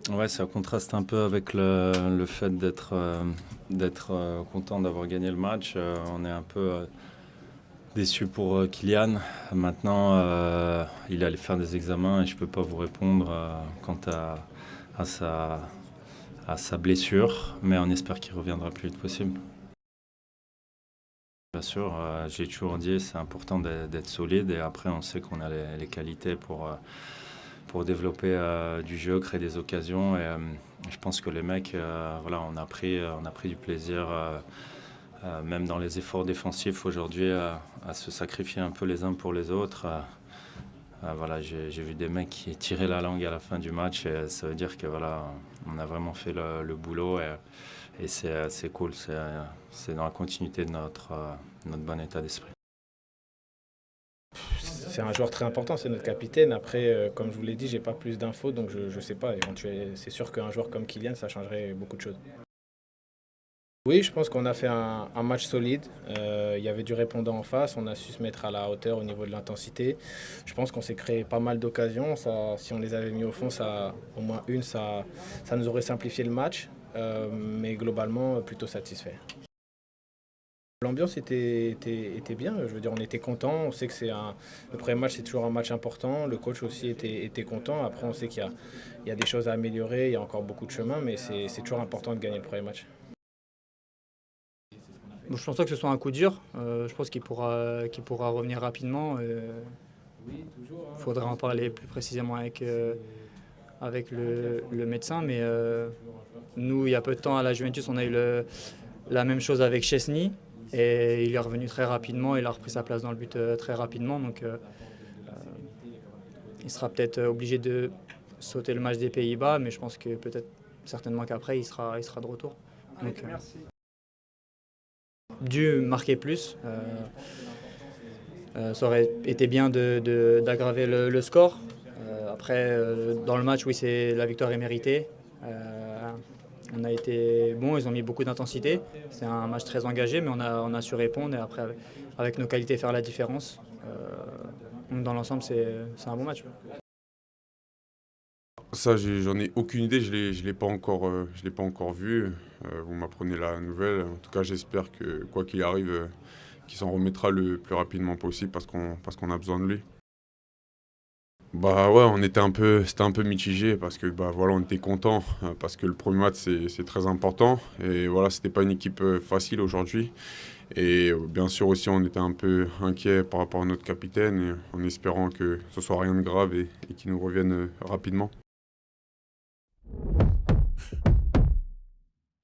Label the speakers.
Speaker 1: Ouais, ça contraste un peu avec le fait d'être content d'avoir gagné le match. On est un peu déçu pour Kylian. Maintenant, il allait faire des examens et je ne peux pas vous répondre quant à sa blessure, mais on espère qu'il reviendra le plus vite possible. Bien sûr, j'ai toujours dit c'est important d'être solide et après on sait qu'on a les qualités pour développer du jeu, créer des occasions et je pense que les mecs, voilà, on a pris du plaisir même dans les efforts défensifs aujourd'hui à se sacrifier un peu les uns pour les autres. Voilà, j'ai vu des mecs qui tiraient la langue à la fin du match et ça veut dire que voilà, on a vraiment fait le boulot et c'est cool, c'est dans la continuité de notre bon état d'esprit.
Speaker 2: C'est un joueur très important, c'est notre capitaine. Après, comme je vous l'ai dit, j'ai pas plus d'infos, donc je ne sais pas. C'est sûr qu'un joueur comme Kylian, ça changerait beaucoup de choses. Oui, je pense qu'on a fait un match solide. Il y avait du répondant en face. On a su se mettre à la hauteur au niveau de l'intensité. Je pense qu'on s'est créé pas mal d'occasions. Si on les avait mis au fond, au moins une, ça nous aurait simplifié le match. Mais globalement, plutôt satisfait. L'ambiance était bien, je veux dire, on était content. On sait que le premier match, c'est toujours un match important. Le coach aussi était content. Après, on sait qu'il y a des choses à améliorer, il y a encore beaucoup de chemin, mais c'est toujours important de gagner le premier match.
Speaker 3: Bon, je pense pas que ce soit un coup dur. Je pense qu'il pourra revenir rapidement. Il faudra en parler plus précisément avec le médecin. Mais nous, il y a peu de temps à la Juventus, on a eu la même chose avec Chesney. Et il est revenu très rapidement. Il a repris sa place dans le but très rapidement. Donc il sera peut-être obligé de sauter le match des Pays-Bas. Mais je pense que peut-être certainement qu'après, il sera de retour. Donc, dû marquer plus. Ça aurait été bien d'aggraver le score. Après, dans le match, oui, la victoire est méritée. On a été bons, ils ont mis beaucoup d'intensité. C'est un match très engagé, mais on a su répondre et après, avec nos qualités, faire la différence. Donc dans l'ensemble, c'est un bon match.
Speaker 4: Ça, j'en ai aucune idée, je l'ai pas encore vu. Vous m'apprenez la nouvelle. En tout cas, j'espère que quoi qu'il arrive, qu'il s'en remettra le plus rapidement possible parce qu'on a besoin de lui. Bah ouais, c'était un peu mitigé parce que bah voilà, on était content parce que le premier match c'est très important et voilà, c'était pas une équipe facile aujourd'hui et bien sûr aussi on était un peu inquiet par rapport à notre capitaine et en espérant que ce soit rien de grave et qu'il nous revienne rapidement.